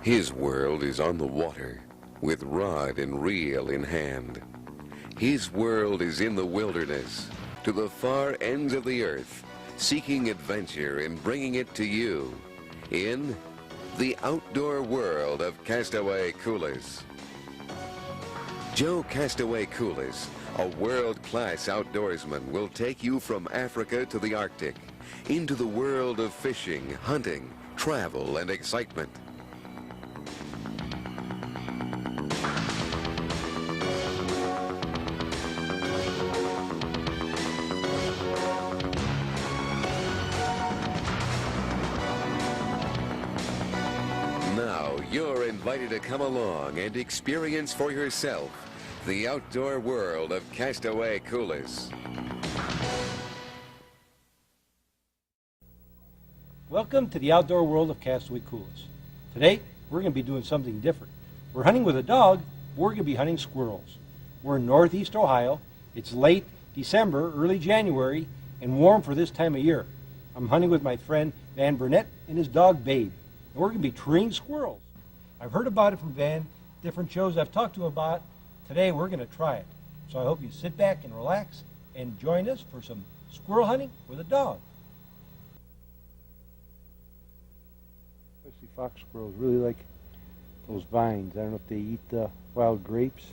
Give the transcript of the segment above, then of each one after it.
His world is on the water, with rod and reel in hand. His world is in the wilderness, to the far ends of the earth, seeking adventure and bringing it to you in the outdoor world of Castaway Coolers. Joe Castaway Coolers, a world-class outdoorsman, will take you from Africa to the Arctic, into the world of fishing, hunting, travel, and excitement. Now you're invited to come along and experience for yourself the outdoor world of Castaway Coolers. Welcome to the outdoor world of Castaway Coolers. Today, we're going to be doing something different. We're hunting with a dog, but we're going to be hunting squirrels. We're in northeast Ohio. It's late December, early January, and warm for this time of year. I'm hunting with my friend Van Burnett and his dog Babe, and we're going to be treeing squirrels. I've heard about it from Van, different shows I've talked to him about. Today, we're going to try it. So I hope you sit back and relax and join us for some squirrel hunting with a dog. Especially fox squirrels really like those vines. I don't know if they eat the wild grapes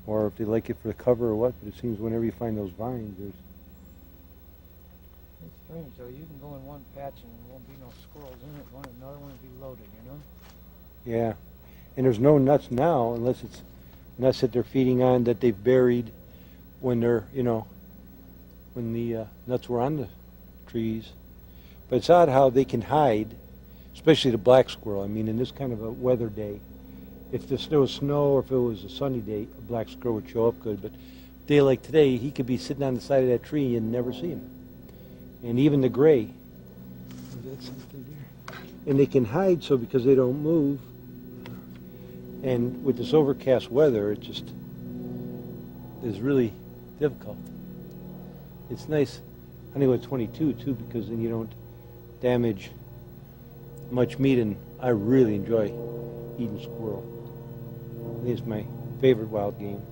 or if they like it for the cover or what, but it seems whenever you find those vines, there's... It's strange though, you can go in one patch and there won't be no squirrels in it, another one will be loaded, you know? Yeah, and there's no nuts now unless it's nuts that they're feeding on that they've buried when they're, when the nuts were on the trees. But it's odd how they can hide, especially the black squirrel. I mean, in this kind of a weather day, if there was snow or if it was a sunny day, a black squirrel would show up good. But a day like today, he could be sitting on the side of that tree and never see him. And even the gray. Is that something there? And they can hide so because they don't move. And with this overcast weather, it just is really difficult. It's nice hunting with 22 too, because then you don't damage much meat, and I really enjoy eating squirrel. I think it's my favorite wild game.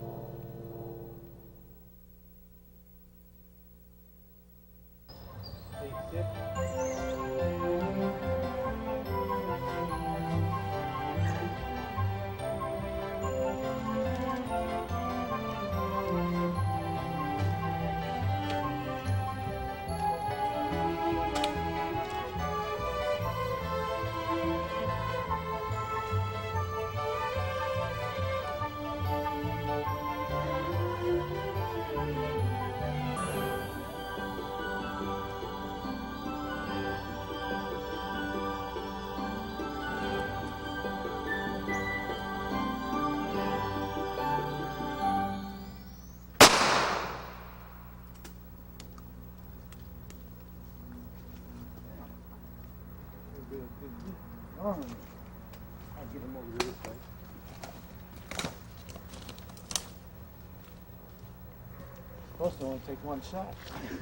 I'll get him over to this side. Supposed to only take one shot. He's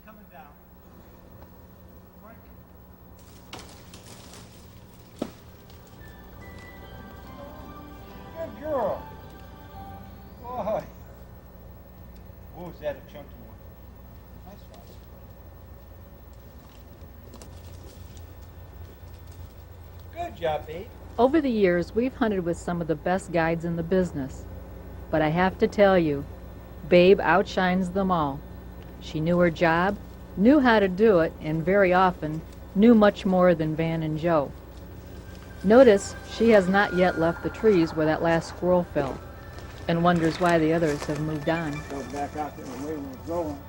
coming down. Quick. Good girl. Boy. Whoa, is that a chunky one? Nice one. Good job, Babe. Over the years, we've hunted with some of the best guides in the business. But I have to tell you, Babe outshines them all. She knew her job, knew how to do it, and very often knew much more than Van and Joe. Notice she has not yet left the trees where that last squirrel fell, and wonders why the others have moved on. Go back out there and wait when it's going.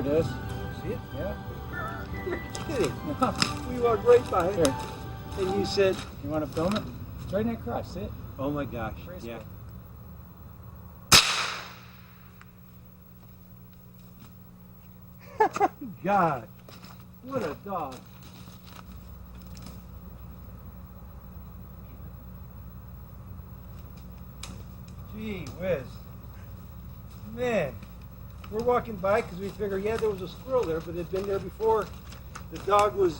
There it is. See it? Yeah. You're kidding. We walked right by it. Here. And you said, You want to film it? It's right in that cross. See it? oh my gosh. Race Yeah. it. God, what a dog. Gee whiz. Man, we're walking by because we figure, yeah, there was a squirrel there, but it had been there before. The dog was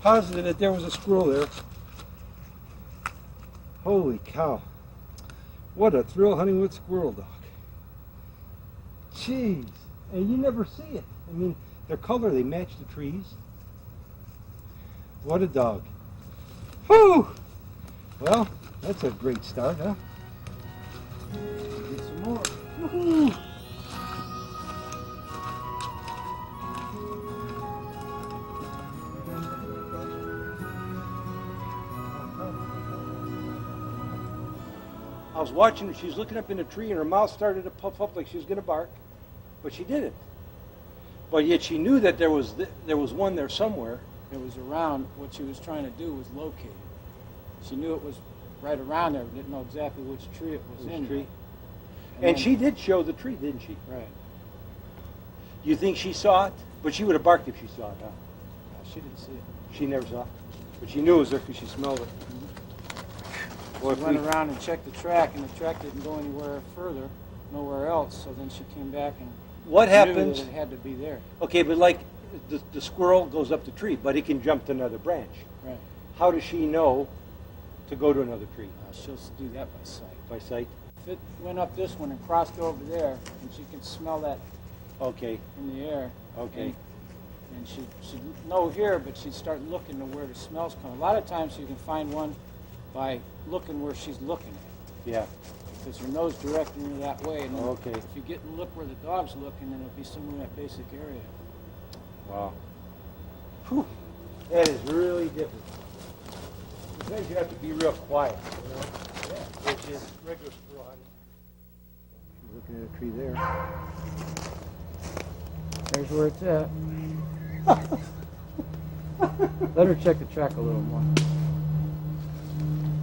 positive that there was a squirrel there. Holy cow. What a thrill hunting with squirrel dog. Jeez. And you never see it. I mean, their color, they match the trees. What a dog. Whew! Well, that's a great start, huh? Get some more. Woohoo! I was watching her. She was looking up in a tree, and her mouth started to puff up like she was going to bark, but she didn't. But yet she knew that there was one there somewhere. It was around. What she was trying to do was locate it. She knew it was right around there, but didn't know exactly which tree it was in. Tree. And And then- she did show the tree, didn't she? Right. You think she saw it? But she would have barked if she saw it, huh? She didn't see it. She never saw it. But she knew it was there because she smelled it. Well, She if went we- around and checked the track, and the track didn't go anywhere further, nowhere else. So then she came back and What knew happens? that it had to be there. Okay, but like the squirrel goes up the tree, but he can jump to another branch. Right. How does she know to go to another tree? She'll do that by sight. By sight? If it went up this one and crossed over there, and she can smell that Okay, in the air. okay. And she'd know here, but she'd start looking to where the smells come. A lot of times you can find one by looking where she's looking at, Yeah, because her nose directing her that way. And then okay. if you get and look where the dog's looking, then it'll be somewhere in that basic area. Wow. Whew. That is really different. Sometimes you have to be real quiet, you know? Yeah. Which is regular squirrel hunting. She's looking at a tree there. There's where it's at. Let her check the track a little more.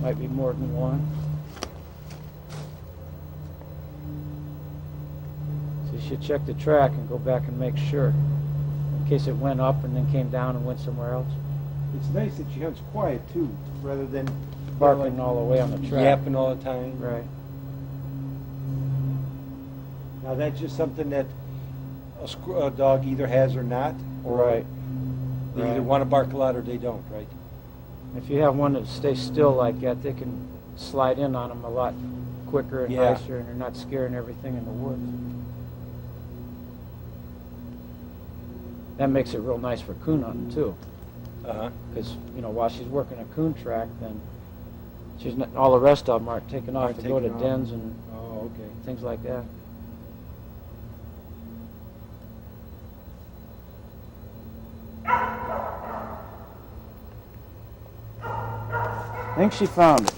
Might be more than one. So you should check the track and go back and make sure, in case it went up and then came down and went somewhere else. It's nice that she hunts quiet too, rather than Barking all the way on the track. yapping all the time. Right. Now that's just something that a dog either has or not. Or Right. They either Right. want to bark a lot or they don't, right? If you have one that stays still like that, they can slide in on them a lot quicker and Yeah. nicer, and they're not scaring everything in the woods. That makes it real nice for coon hunting too, Uh-huh. because while she's working a coon track, then she's not, all the rest of them aren't taking off Aren't to go to taking off. dens and Oh, okay. things like that. I think she found it.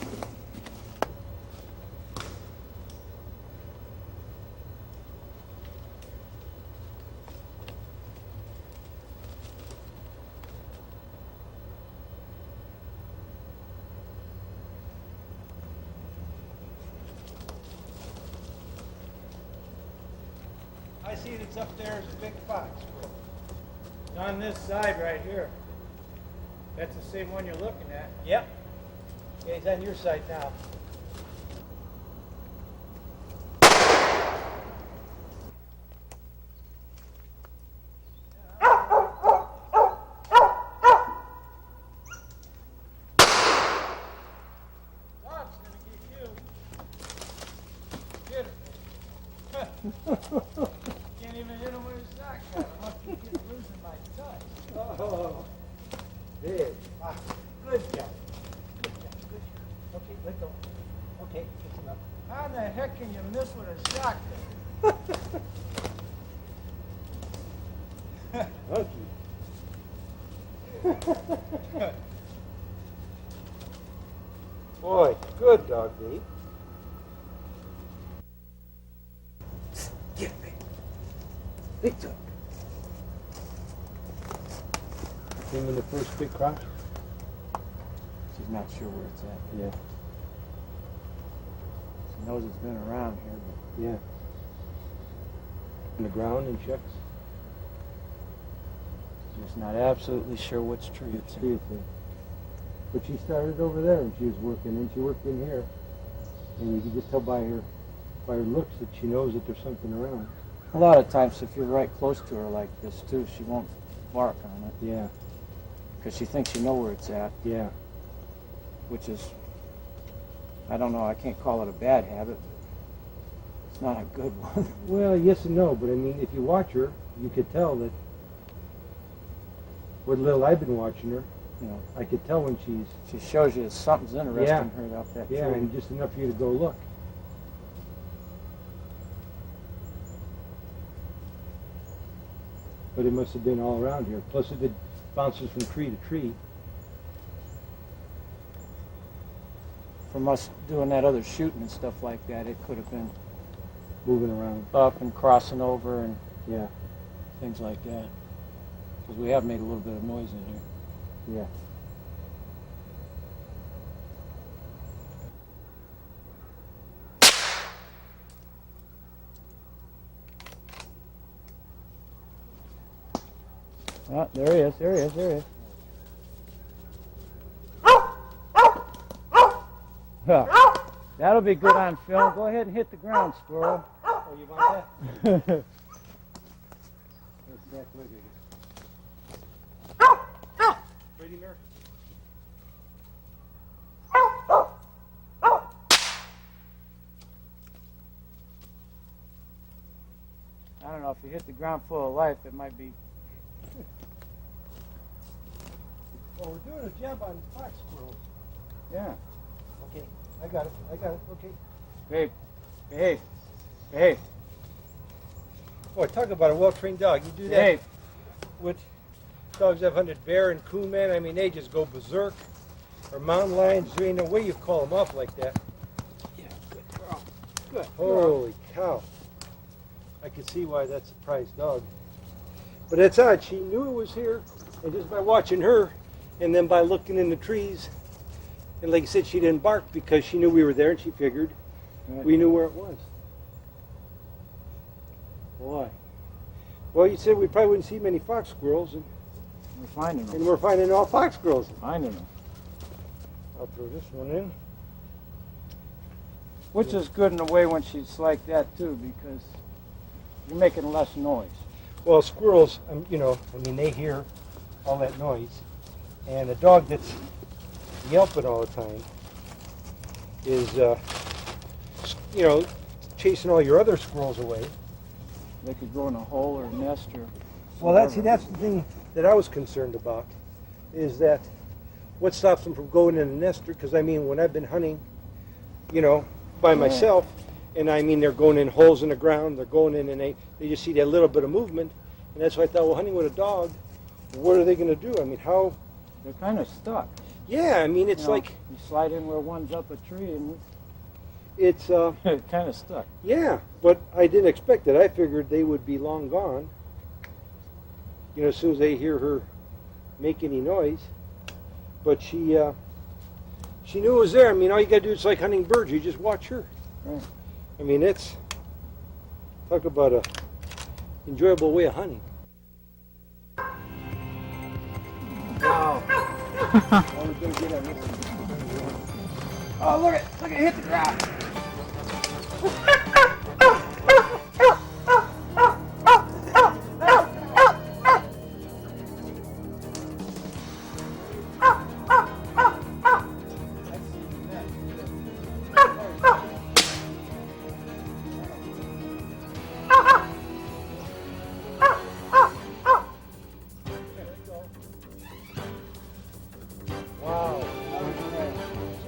I see it. It's up there. It's a big fox. It's on this side right here. That's the same one you're looking at. Yep. Yeah, he's on your side now. Dog's gonna get you. Get her. Can't even hit him with his shotgun. I must be losing my touch. Oh, big fox. Good job. Good job. Good job. Okay, let go. Okay, that's enough. How in the heck can you miss with a shotgun? Okay. Boy, good dog, Dave. Get me. Big toe. Came in the first big crop. She's not sure where it's at. Yeah. She knows it's been around here, but Yeah. On the ground and checks. she's not absolutely sure which tree it's in. Seriously. But she started over there and she was working, and she worked in here. And you can just tell by her looks that she knows that there's something around. A lot of times, if you're right close to her like this too, she won't bark on it Yeah. because she thinks you know where it's at, Yeah. which is, I don't know, I can't call it a bad habit. It's not a good one. Well, yes and no, but I mean, if you watch her, you could tell that. What little I've been watching her, You know, I could tell when she's. she shows you something's interesting her up that Yeah, tree. and just enough for you to go look. But it must have been all around here. Plus, it bounces from tree to tree. From us doing that other shooting and stuff like that, it could have been Moving around. up and crossing over and Yeah. things like that. Because we have made a little bit of noise in here. Yeah. Ah, there he is, there he is, there he is. Yeah. That'll be good on film. Go ahead and hit the ground, Squirrel. Oh, you want that? There's Jack Wigger. Ready, Mary? I don't know, if you hit the ground full of life, it might be. Well, we're doing a job on fox squirrels. Yeah. Okay, I got it. Okay. Behave. Behave. Behave. Boy, talk about a well-trained dog. You do that Behave. with dogs I've hunted, bear and coon, man. I mean, they just go berserk. Or mountain lions. There ain't no way you call them off like that. Yeah, good girl. Good. Holy cow. I could see why that's a prized dog. But it's odd. She knew it was here, and just by watching her, and then by looking in the trees, and like I said, she didn't bark because she knew we were there, and she figured we knew where it was. Why? Well, you said we probably wouldn't see many fox squirrels, and We're finding them. we're finding all fox squirrels. Finding them. I'll throw this one in. Which is good in a way when she's like that too, because you're making less noise. Well, squirrels, they hear all that noise. And a dog that's yelping all the time is, chasing all your other squirrels away. They could go in a hole or a nest or. Well, that's the thing that I was concerned about, is that what stops them from going in a nest? Because, when I've been hunting, by myself, and they're going in holes in the ground, they're going in and they just see that little bit of movement. And that's why I thought, well, hunting with a dog, what are they going to do? How? They're kind of stuck. Yeah, it's like... You slide in where one's up a tree and It's, kind of stuck. yeah, but I didn't expect it. I figured they would be long gone. As soon as they hear her make any noise. But she knew it was there. All you got to do is like hunting birds. You just watch her. Right. It's, talk about a enjoyable way of hunting. Wow. Oh, look at it hit the ground. Wow.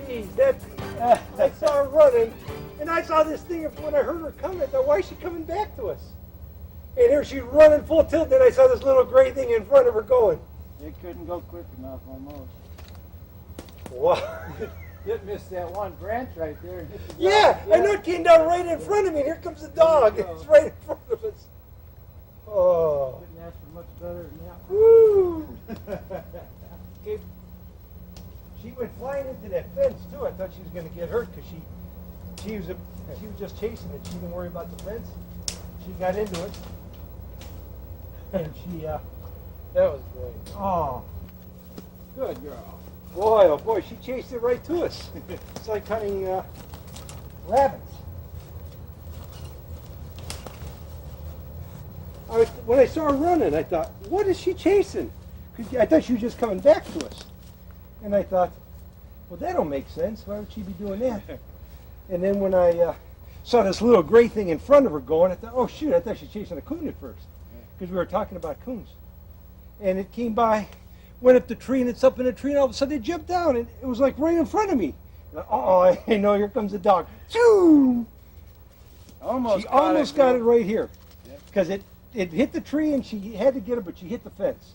Geez, I saw her running, and I saw this thing when I heard her coming. I thought, why is she coming back to us? And here she's running full tilt, and I saw this little gray thing in front of her going. It couldn't go quick enough almost. Wow. It missed that one branch right there. And hit the Yeah, ground. I know it came down right in front of me, and here comes the dog. It's right in front of us. Oh. into that fence too. I thought she was going to get hurt because she was just chasing it. She didn't worry about the fence. She got into it, and she That was great. oh Good girl. boy, oh boy, she chased it right to us. It's like hunting rabbits. When I saw her running, I thought, what is she chasing? 'Cause I thought she was just coming back to us. And I thought, well, that don't make sense. Why would she be doing that? And then when I saw this little gray thing in front of her going, I thought, oh, shoot, I thought she was chasing a coon at first. Because we were talking about coons. And it came by, went up the tree, and it's up in the tree, and all of a sudden it jumped down, and it was like right in front of me. Uh-oh, I know, here comes the dog. Choo! Almost She almost got it right here. Yep. Because it hit the tree, and she had to get it, but she hit the fence.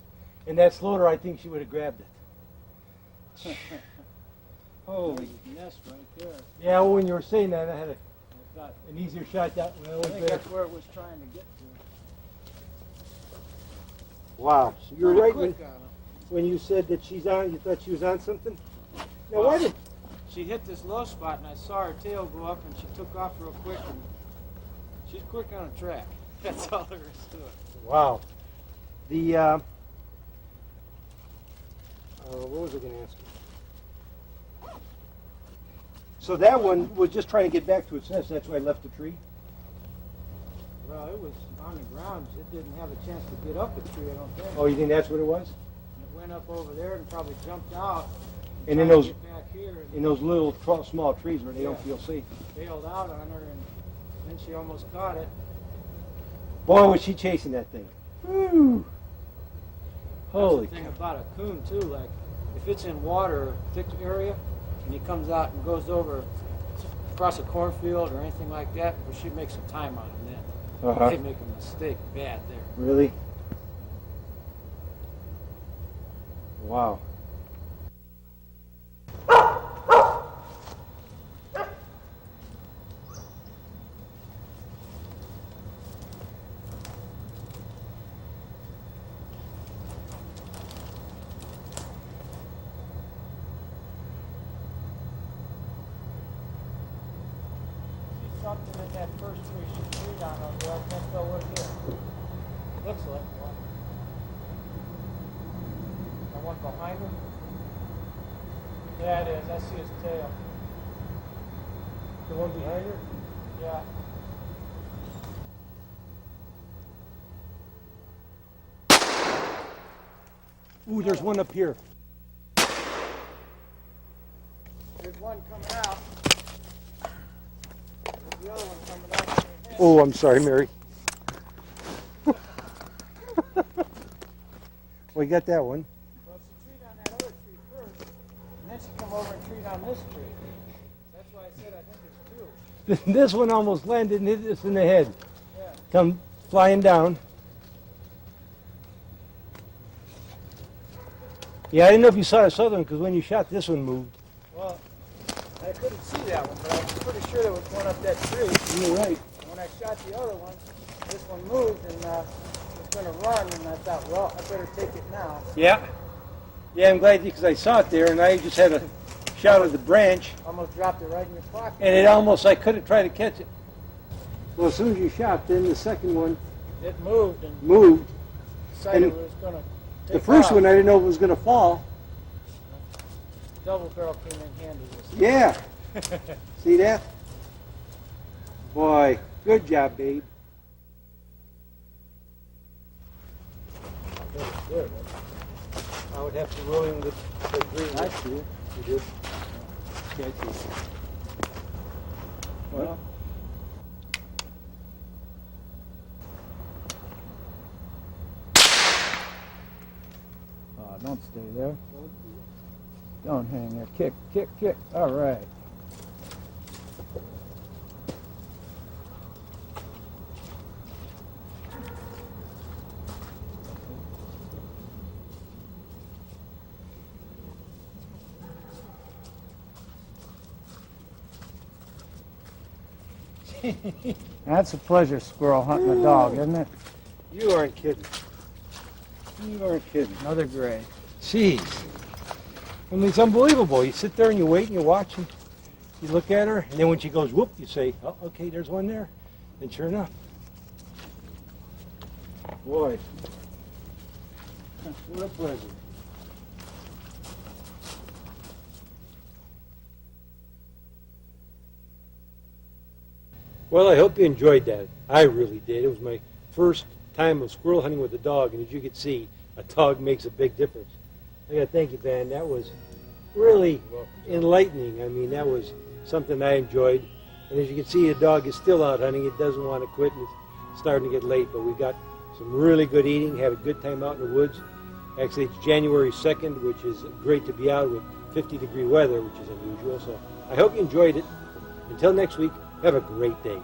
And that slowed her. I think she would have grabbed it. Holy. Nest right there. Yeah, well, when you were saying that, I had I thought, an easier shot that way. I think that's where it was trying to get to. Wow. You're Pretty right quick on her. when you said that she's on, you thought she was on something? Now, why did... She hit this low spot, and I saw her tail go up, and she took off real quick. And she's quick on a track. That's all there is to it. Wow. The, what was I going to ask you? So that one was just trying to get back to its nest. That's why I left the tree? Well, it was on the ground. It didn't have a chance to get up the tree, I don't think. Oh, you think that's what it was? It went up over there and probably jumped out. And in tried to those, get back here and in those little small trees where they don't feel safe. bailed out on her, and then she almost caught it. Boy, was she chasing that thing. Woo! Holy That's the thing cow. about a coon too. Like if it's in water, or thick area, and he comes out and goes over across a cornfield or anything like that, we should make some time on him then. Uh-huh. They make a mistake bad there. Really? Wow. See something in that first tree she treed on over there. I can't tell what it is. Looks like one. The one behind him? Yeah, it is. I see his tail. The one behind her? Yeah. Ooh, there's one up here. There's one coming out. There's the other one coming out. from your head. Oh, I'm sorry, Mary. We got that one. Well, she treed on that other tree first, and then she come over and treed on this tree. That's why I said I think it's two. This one almost landed and hit us in the head. Yeah. Come flying down. Yeah, I didn't know if you saw this other one because when you shot, this one moved. Well, I couldn't see that one, but I was pretty sure there was one up that tree. You're right. And when I shot the other one, this one moved and was going to run, and I thought, well, I better take it now. Yeah. Yeah, I'm glad because I saw it there and I just had a shot of the branch Almost dropped it right in your pocket. and it almost, I couldn't try to catch it. Well, as soon as you shot, then the second one It moved and moved. decided And it was going to take The first off. one, I didn't know it was going to fall. Double barrel came in handy this time. Yeah. See that? Boy, good job, babe. Good. I would have to roll in the green. I see it. You did? Yeah, I see. Well, don't stay there. Don't hang there. Kick, kick, kick. All right. That's a pleasure, squirrel hunting a dog, isn't it? You aren't kidding. You aren't kidding. Another gray. Jeez. I mean, it's unbelievable. You sit there and you wait and you watch and you look at her, and then when she goes whoop, you say, oh, okay, there's one there. And sure enough. Boy, what a pleasure. Well, I hope you enjoyed that. I really did. It was my first time of squirrel hunting with a dog, and as you can see, a dog makes a big difference. I got to thank you, Van. That was really enlightening. I mean, that was something I enjoyed. And as you can see, the dog is still out hunting. It doesn't want to quit, and it's starting to get late. But we got some really good eating, had a good time out in the woods. Actually, it's January 2nd, which is great to be out with 50-degree weather, which is unusual. So I hope you enjoyed it. Until next week, have a great day.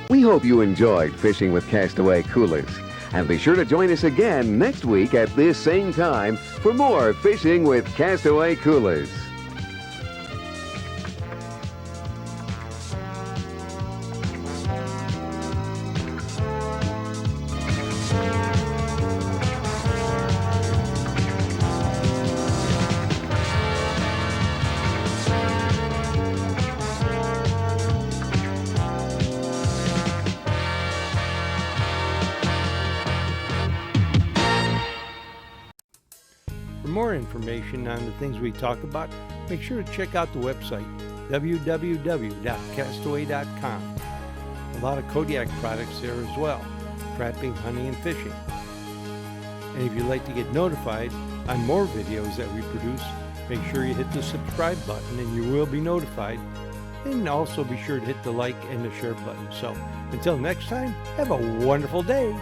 We hope you enjoyed fishing with Castaway Coolers. And be sure to join us again next week at this same time for more Fishing with Castaway Coolers. For more information on the things we talk about, make sure to check out the website, www.castaway.com. A lot of Kodiak products there as well, trapping, hunting, and fishing. And if you'd like to get notified on more videos that we produce, make sure you hit the subscribe button and you will be notified. And also be sure to hit the like and the share button. So until next time, have a wonderful day.